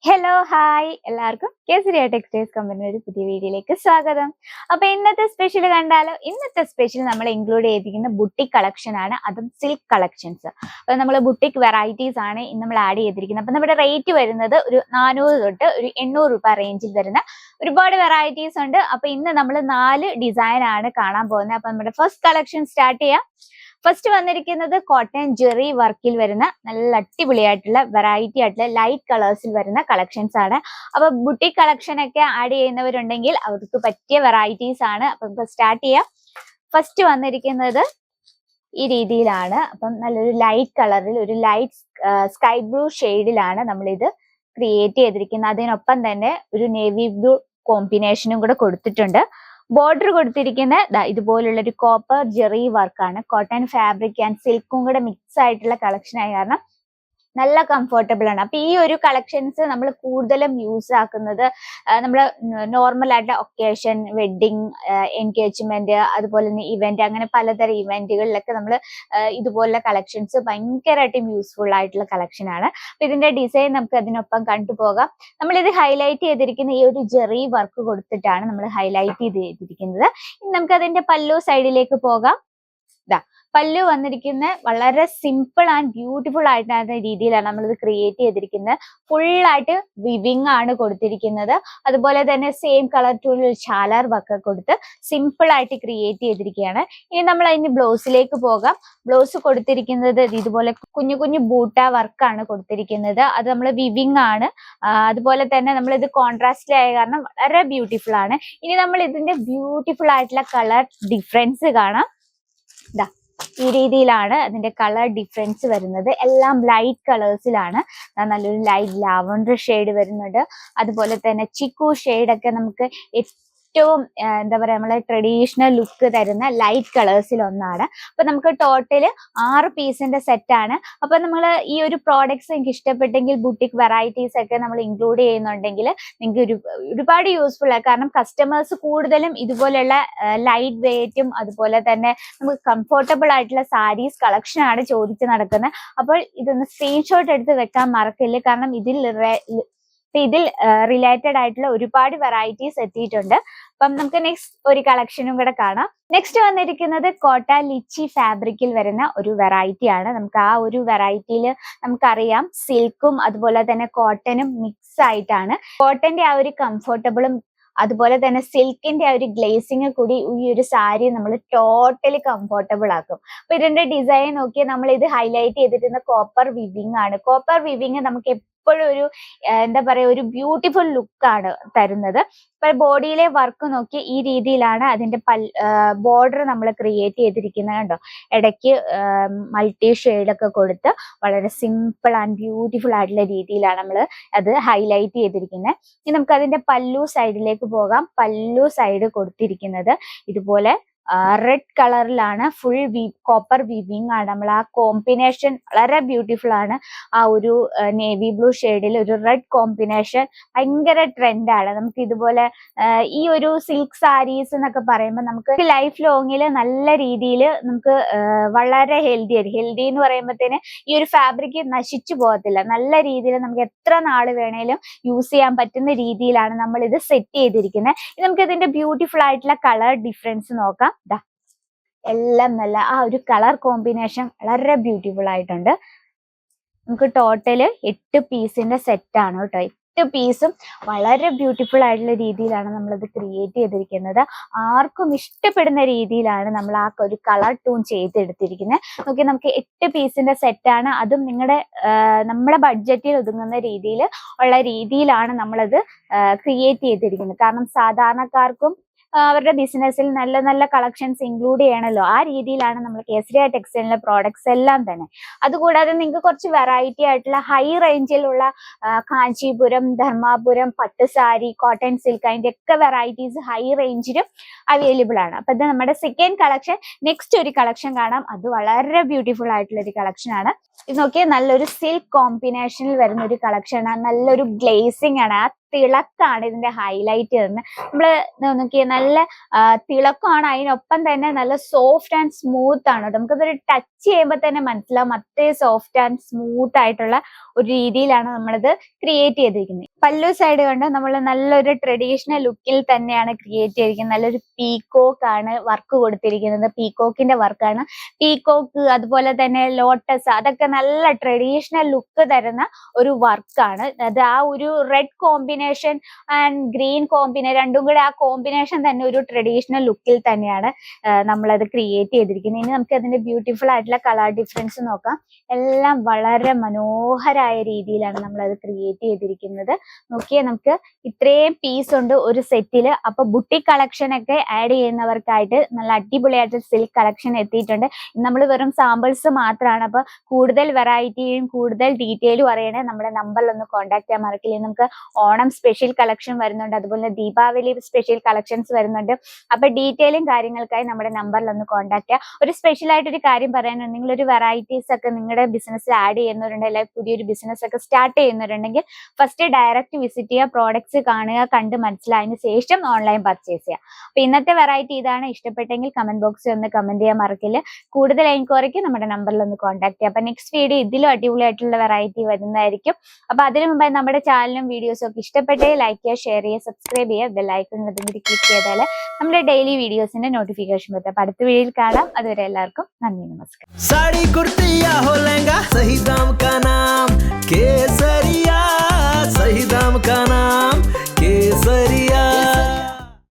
Hello hi എല്ലാവർക്കും Kesariya textiles കമ്പനിയുടെ ഒരു പുതിയ വീഡിയോയിലേക്ക് സ്വാഗതം. അപ്പൊ ഇന്നത്തെ സ്പെഷ്യൽ കണ്ടാലോ? ഇന്നത്തെ സ്പെഷ്യൽ നമ്മൾ ഇൻക്ലൂഡ് ചെയ്തിരിക്കുന്ന ബുട്ടിക് കളക്ഷൻ ആണ്, അതും സിൽക്ക് കളക്ഷൻസ്. അപ്പൊ നമ്മൾ ബുട്ടിക് വെറൈറ്റീസ് ആണ് ഇന്ന് നമ്മൾ ആഡ് ചെയ്തിരിക്കുന്നത്. അപ്പൊ നമ്മുടെ റേറ്റ് വരുന്നത് ഒരു 400 തൊട്ട് ഒരു 800 രൂപ റേഞ്ചിൽ വരുന്ന ഒരുപാട് വെറൈറ്റീസ് ഉണ്ട്. അപ്പൊ ഇന്ന് നമ്മൾ 4 ഡിസൈൻ ആണ് കാണാൻ പോകുന്നത്. അപ്പൊ നമ്മുടെ ഫസ്റ്റ് കളക്ഷൻ സ്റ്റാർട്ട് ചെയ്യാം. ഫസ്റ്റ് വന്നിരിക്കുന്നത് കോട്ടൺ ജെറി വർക്കിൽ വരുന്ന നല്ല അടിപൊളിയായിട്ടുള്ള വെറൈറ്റി ആയിട്ടുള്ള ലൈറ്റ് കളേഴ്സിൽ വരുന്ന കളക്ഷൻസ് ആണ്. അപ്പൊ ബുട്ടിക് കളക്ഷൻ ഒക്കെ ആഡ് ചെയ്യുന്നവരുണ്ടെങ്കിൽ അവർക്ക് പറ്റിയ വെറൈറ്റീസ് ആണ്. അപ്പൊ സ്റ്റാർട്ട് ചെയ്യാം. ഫസ്റ്റ് വന്നിരിക്കുന്നത് ഈ രീതിയിലാണ്. അപ്പം നല്ലൊരു ലൈറ്റ് കളറിൽ ഒരു ലൈറ്റ് സ്കൈ ബ്ലൂ ഷെയ്ഡിലാണ് നമ്മൾ ഇത് ക്രിയേറ്റ് ചെയ്തിരിക്കുന്നത്. അതിനൊപ്പം തന്നെ ഒരു നേവി ബ്ലൂ കോമ്പിനേഷനും കൂടെ കൊടുത്തിട്ടുണ്ട്. ബോർഡർ കൊടുത്തിരിക്കുന്ന ഇതുപോലുള്ള ഒരു കോപ്പർ ജെറി വർക്കാണ്. കോട്ടൺ ഫാബ്രിക് ആൻഡ് സിൽക്കും കൂടെ മിക്സ് ആയിട്ടുള്ള കളക്ഷൻ ആയ കാരണം നല്ല കംഫർട്ടബിൾ ആണ്. അപ്പൊ ഈ ഒരു കളക്ഷൻസ് നമ്മൾ കൂടുതലും യൂസ് ആക്കുന്നത് നമ്മൾ നോർമൽ ആയിട്ടുള്ള ഒക്കേഷൻ, വെഡിങ്, എൻഗേജ്മെന്റ്, അതുപോലെ തന്നെ ഇവന്റ്, അങ്ങനെ പലതരം ഇവന്റുകളിലൊക്കെ നമ്മൾ ഇതുപോലുള്ള കളക്ഷൻസ് ഭയങ്കരമായിട്ടും യൂസ്ഫുൾ ആയിട്ടുള്ള കളക്ഷൻ ആണ്. അപ്പൊ ഇതിന്റെ ഡിസൈൻ നമുക്ക് അതിനൊപ്പം കണ്ടുപോകാം. നമ്മൾ ഇത് ഹൈലൈറ്റ് ചെയ്തിരിക്കുന്ന ഈ ഒരു ജെറി വർക്ക് കൊടുത്തിട്ടാണ് നമ്മൾ ഹൈലൈറ്റ് ചെയ്തിരിക്കുന്നത്. ഇനി നമുക്ക് അതിന്റെ പല്ലു സൈഡിലേക്ക് പോകാം. പല്ലു വന്നിരിക്കുന്ന വളരെ സിമ്പിൾ ആൻഡ് ബ്യൂട്ടിഫുൾ ആയിട്ടുള്ള രീതിയിലാണ് നമ്മൾ ഇത് ക്രിയേറ്റ് ചെയ്തിരിക്കുന്നത്. ഫുള്ളായിട്ട് വിവിങ് ആണ് കൊടുത്തിരിക്കുന്നത്. അതുപോലെ തന്നെ സെയിം കളർ ടൂണിൽ ഒരു ചാലാർ വർക്ക് കൊടുത്ത് സിമ്പിൾ ആയിട്ട് ക്രിയേറ്റ് ചെയ്തിരിക്കുകയാണ്. ഇനി നമ്മൾ അതിന് ബ്ലൗസിലേക്ക് പോകാം. ബ്ലൗസ് കൊടുത്തിരിക്കുന്നത് ഇതുപോലെ കുഞ്ഞു കുഞ്ഞു ബൂട്ട വർക്കാണ് കൊടുത്തിരിക്കുന്നത്. അത് നമ്മൾ വിവിങ് ആണ്. അതുപോലെ തന്നെ നമ്മൾ ഇത് കോൺട്രാസ്റ്റിലായ കാരണം വളരെ ബ്യൂട്ടിഫുൾ ആണ്. ഇനി നമ്മൾ ഇതിന്റെ ബ്യൂട്ടിഫുൾ ആയിട്ടുള്ള കളർ ഡിഫറൻസ് കാണാം. ഈ രീതിയിലാണ് അതിന്റെ കളർ ഡിഫറൻസ് വരുന്നത്. എല്ലാം ലൈറ്റ് കളേഴ്സിലാണ്. നല്ലൊരു ലൈറ്റ് ലാവൻഡർ ഷെയ്ഡ് വരുന്നുണ്ട്. അതുപോലെ തന്നെ ചിക്കു ഷെയ്ഡൊക്കെ നമുക്ക് ഏറ്റവും എന്താ പറയാ നമ്മളെ ട്രഡീഷണൽ ലുക്ക് തരുന്ന ലൈറ്റ് കളേഴ്സിൽ ഒന്നാണ്. അപ്പൊ നമുക്ക് ടോട്ടല് 6 പീസിന്റെ സെറ്റ് ആണ്. അപ്പൊ നമ്മൾ ഈ ഒരു പ്രോഡക്ട്സ് എനിക്ക് ഇഷ്ടപ്പെട്ടെങ്കിൽ ബുട്ടിക് വെറൈറ്റീസ് ഒക്കെ നമ്മൾ ഇൻക്ലൂഡ് ചെയ്യുന്നുണ്ടെങ്കിൽ നിങ്ങൾക്ക് ഒരുപാട് യൂസ്ഫുൾ ആണ്. കാരണം കസ്റ്റമേഴ്സ് കൂടുതലും ഇതുപോലെയുള്ള ലൈറ്റ് വെയിറ്റും അതുപോലെ തന്നെ നമുക്ക് കംഫർട്ടബിൾ ആയിട്ടുള്ള സാരീസ് കളക്ഷൻ ആണ് ചോദിച്ച് നടക്കുന്നത്. അപ്പോൾ ഇതൊന്ന് സ്ക്രീൻഷോട്ട് എടുത്ത് വെക്കാൻ മറക്കില്ല. കാരണം ഇതിൽ റിലേറ്റഡ് ആയിട്ടുള്ള ഒരുപാട് വെറൈറ്റീസ് എത്തിയിട്ടുണ്ട്. അപ്പം നമുക്ക് നെക്സ്റ്റ് ഒരു കളക്ഷനും കൂടെ കാണാം. നെക്സ്റ്റ് വന്നിരിക്കുന്നത് കോട്ട ലിച്ചി ഫാബ്രിക്കിൽ വരുന്ന ഒരു വെറൈറ്റി ആണ്. നമുക്ക് ആ ഒരു വെറൈറ്റിയിൽ നമുക്കറിയാം സിൽക്കും അതുപോലെ തന്നെ കോട്ടനും മിക്സ് ആയിട്ടാണ്. കോട്ടന്റെ ആ ഒരു കംഫർട്ടബിളും അതുപോലെ തന്നെ സിൽക്കിന്റെ ആ ഒരു ഗ്ലേസിങ് കൂടി ഈ ഒരു സാരി നമ്മൾ ടോട്ടലി കംഫർട്ടബിൾ ആക്കും. അപ്പൊ ഇതിന്റെ ഡിസൈൻ നോക്കിയാൽ നമ്മൾ ഇത് ഹൈലൈറ്റ് ചെയ്തിരുന്ന കോപ്പർ വിവിങ് ആണ്. കോപ്പർ വിവിങ് നമുക്ക് എപ്പോഴും ഒരു എന്താ പറയാ ഒരു ബ്യൂട്ടിഫുൾ ലുക്കാണ് തരുന്നത്. ഇപ്പൊ ബോഡിയിലെ വർക്ക് നോക്കി ഈ രീതിയിലാണ് അതിന്റെ ബോർഡർ നമ്മൾ ക്രിയേറ്റ് ചെയ്തിരിക്കുന്നത്. കണ്ടോ, ഇടയ്ക്ക് മൾട്ടി ഷെയ്ഡൊക്കെ കൊടുത്ത് വളരെ സിമ്പിൾ ആൻഡ് ബ്യൂട്ടിഫുൾ ആയിട്ടുള്ള രീതിയിലാണ് നമ്മൾ അത് ഹൈലൈറ്റ് ചെയ്തിരിക്കുന്നത്. ഇനി നമുക്ക് അതിന്റെ പല്ലു സൈഡിലേക്ക് പോകാം. പല്ലു സൈഡ് കൊടുത്തിരിക്കുന്നത് ഇതുപോലെ റെഡ് കളറിലാണ്. ഫുൾ കോപ്പർ വിവിങ് ആണ്. നമ്മൾ ആ കോമ്പിനേഷൻ വളരെ ബ്യൂട്ടിഫുൾ ആണ്. ആ ഒരു നേവി ബ്ലൂ ഷെയ്ഡിൽ ഒരു റെഡ് കോമ്പിനേഷൻ ഭയങ്കര ട്രെൻഡാണ്. നമുക്ക് ഇതുപോലെ ഈ ഒരു സിൽക്ക് സാരീസ് എന്നൊക്കെ പറയുമ്പോൾ നമുക്ക് ലൈഫ് ലോങ്ങില് നല്ല രീതിയിൽ നമുക്ക് വളരെ ഹെൽത്തി എന്ന് പറയുമ്പോഴത്തേന് ഈ ഒരു ഫാബ്രിക് നശിച്ചു പോകത്തില്ല. നല്ല രീതിയിൽ നമുക്ക് എത്ര നാൾ വേണേലും യൂസ് ചെയ്യാൻ പറ്റുന്ന രീതിയിലാണ് നമ്മൾ ഇത് സെറ്റ് ചെയ്തിരിക്കുന്നത്. നമുക്ക് ഇതിന്റെ ബ്യൂട്ടിഫുൾ ആയിട്ടുള്ള കളർ ഡിഫറൻസ് നോക്കാം. എല്ലാം നല്ല ആ ഒരു കളർ കോമ്പിനേഷൻ വളരെ ബ്യൂട്ടിഫുൾ ആയിട്ടുണ്ട്. നമുക്ക് ടോട്ടല് 8 പീസിന്റെ സെറ്റ് ആണ് കേട്ടോ. 8 പീസും വളരെ ബ്യൂട്ടിഫുൾ ആയിട്ടുള്ള രീതിയിലാണ് നമ്മളിത് ക്രിയേറ്റ് ചെയ്തിരിക്കുന്നത്. ആർക്കും ഇഷ്ടപ്പെടുന്ന രീതിയിലാണ് നമ്മൾ ആ ഒരു കളർ ടൂൺ ചെയ്തെടുത്തിരിക്കുന്നത്. നോക്കി, നമുക്ക് 8 പീസിന്റെ സെറ്റ് ആണ്. അതും നമ്മുടെ ബഡ്ജറ്റിൽ ഒതുങ്ങുന്ന രീതിയിലാണ് നമ്മളത് ക്രിയേറ്റ് ചെയ്തിരിക്കുന്നത്. കാരണം സാധാരണക്കാർക്കും അവരുടെ ബിസിനസ്സിൽ നല്ല നല്ല കളക്ഷൻസ് ഇൻക്ലൂഡ് ചെയ്യണമല്ലോ. ആ രീതിയിലാണ് നമ്മൾ കേസരിയ ടെക്സ്റ്റൈലിലെ പ്രോഡക്ട്സ് എല്ലാം തന്നെ. അതുകൂടാതെ നിങ്ങൾക്ക് കുറച്ച് വെറൈറ്റി ആയിട്ടുള്ള ഹൈ റേഞ്ചിലുള്ള കാഞ്ചീപുരം, ധർമാപുരം, പട്ട് സാരി, കോട്ടൺ സിൽക്ക്, അതിന്റെ ഒക്കെ വെറൈറ്റീസ് ഹൈ റേഞ്ചിലും അവൈലബിൾ ആണ്. അപ്പൊ ഇത് നമ്മുടെ സെക്കൻഡ് കളക്ഷൻ. നെക്സ്റ്റ് ഒരു കളക്ഷൻ കാണാം. അത് വളരെ ബ്യൂട്ടിഫുൾ ആയിട്ടുള്ള ഒരു കളക്ഷൻ ആണ്. ഇത് നോക്കിയാൽ നല്ലൊരു സിൽക്ക് കോമ്പിനേഷനിൽ വരുന്ന ഒരു കളക്ഷൻ ആണ്. നല്ലൊരു ഗ്ലേസിംഗ് ആണ്. ആ തിളക്കാണ് ഇതിന്റെ ഹൈലൈറ്റ് വരുന്നത്. നമ്മള് നോക്കിയാൽ നല്ല തിളക്കമാണ്, അതിനൊപ്പം തന്നെ നല്ല സോഫ്റ്റ് ആൻഡ് സ്മൂത്ത് ആണ്. നമുക്കതൊരു ടച്ച് ചെയ്യുമ്പോൾ തന്നെ മനസ്സിലാവും അത്രയും സോഫ്റ്റ് ആൻഡ് സ്മൂത്ത് ആയിട്ടുള്ള ഒരു രീതിയിലാണ് നമ്മളിത് ക്രിയേറ്റ് ചെയ്തിരിക്കുന്നത്. പല്ലു സൈഡ് കണ്ട് നമ്മൾ നല്ലൊരു ട്രഡീഷണൽ ലുക്കിൽ തന്നെയാണ് ക്രിയേറ്റ് ചെയ്തിരിക്കുന്നത്. നല്ലൊരു പീകോക്ക് ആണ് വർക്ക് കൊടുത്തിരിക്കുന്നത്, പീകോക്കിന്റെ വർക്കാണ്. പീകോക്ക് അതുപോലെ തന്നെ ലോട്ടസ്, അതൊക്കെ നല്ല ട്രഡീഷണൽ ലുക്ക് തരുന്ന ഒരു വർക്കാണ് അത്. ആ ഒരു red combination and green combination, രണ്ടും കൂടെ ആ കോമ്പിനേഷൻ തന്നെ ഒരു ട്രഡീഷണൽ ലുക്കിൽ തന്നെയാണ് നമ്മളത് ക്രിയേറ്റ് ചെയ്തിരിക്കുന്നത്. ഇനി നമുക്ക് അതിന്റെ ബ്യൂട്ടിഫുൾ ആയിട്ടുള്ള കളർ ഡിഫറൻസ് നോക്കാം. എല്ലാം വളരെ മനോഹരമായ രീതിയിലാണ് നമ്മളത് ക്രിയേറ്റ് ചെയ്തിരിക്കുന്നത്. നോക്കിയേ, നമുക്ക് ഇത്രയും പീസ് ഉണ്ട് ഒരു സെറ്റില്. അപ്പൊ ബുട്ടിക് കളക്ഷൻ ഒക്കെ ആഡ് ചെയ്യുന്നവർക്കായിട്ട് നല്ല അടിപൊളിയായിട്ട് സിൽക്ക് കളക്ഷൻ എത്തിയിട്ടുണ്ട്. നമ്മൾ വെറും സാമ്പിൾസ് മാത്രമാണ്. അപ്പൊ കൂടുതൽ വെറൈറ്റിയും കൂടുതൽ ഡീറ്റെയിലും അറിയണേ നമ്മുടെ നമ്പറിൽ ഒന്ന് കോൺടാക്ട് ചെയ്യാൻ മറക്കില്ല. നമുക്ക് ഓണം സ്പെഷ്യൽ കളക്ഷൻ വരുന്നുണ്ട്, അതുപോലെ ദീപാവലി സ്പെഷ്യൽ കളക്ഷൻസ് വരുന്നുണ്ട്. അപ്പൊ ഡീറ്റെയിലും കാര്യങ്ങൾക്കായി നമ്മുടെ നമ്പറിൽ ഒന്ന് കോൺടാക്ട് ചെയ്യാം. ഒരു സ്പെഷ്യൽ ആയിട്ടൊരു കാര്യം പറയാനുണ്ട്, നിങ്ങളൊരു വെറൈറ്റീസ് ഒക്കെ നിങ്ങളുടെ ബിസിനസ്സിൽ ആഡ് ചെയ്യുന്നവരുണ്ട്, അല്ലെങ്കിൽ പുതിയൊരു ബിസിനസ് ഒക്കെ സ്റ്റാർട്ട് ചെയ്യുന്നവരുണ്ടെങ്കിൽ ഫസ്റ്റ് ഡയറക്റ്റ് വിസിറ്റ് ചെയ്യുക, പ്രോഡക്ട്സ് കാണുക, കണ്ട് മനസ്സിലായതിനു ശേഷം ഓൺലൈൻ പർച്ചേസ് ചെയ്യുക. അപ്പൊ ഇന്നത്തെ വെറൈറ്റി ഇതാണ്. ഇഷ്ടപ്പെട്ടെങ്കിൽ കമന്റ് ബോക്സിൽ ഒന്ന് കമന്റ് ചെയ്യാൻ മറക്കില്ല. കൂടുതൽ എൻക്വയറിക്ക് നമ്മുടെ നമ്പറിൽ ഒന്ന് കോൺടാക്ട് ചെയ്യുക. അപ്പൊ നെക്സ്റ്റ് വീഡിയോ ഇതിലും അടിപൊളിയായിട്ടുള്ള വെറൈറ്റി വരുന്നതായിരിക്കും. അപ്പൊ അതിനു മുമ്പായി നമ്മുടെ ചാനലും വീഡിയോസും ഒക്കെ ഇഷ്ടപ്പെട്ടേ ലൈക്ക് ചെയ്യുക, ഷെയർ ചെയ്യുക, സബ്സ്ക്രൈബ് ചെയ്യുക, ബെല്ലൈക്കൺ അതും കൂടി ക്ലിക്ക് ചെയ്താൽ നമ്മുടെ ഡെയിലി വീഡിയോസിന്റെ നോട്ടിഫിക്കേഷൻ വരും. അപ്പൊ അടുത്ത വീഡിയോയിൽ കാണാം. അതുവരെ എല്ലാവർക്കും നന്ദി, നമസ്കാരം.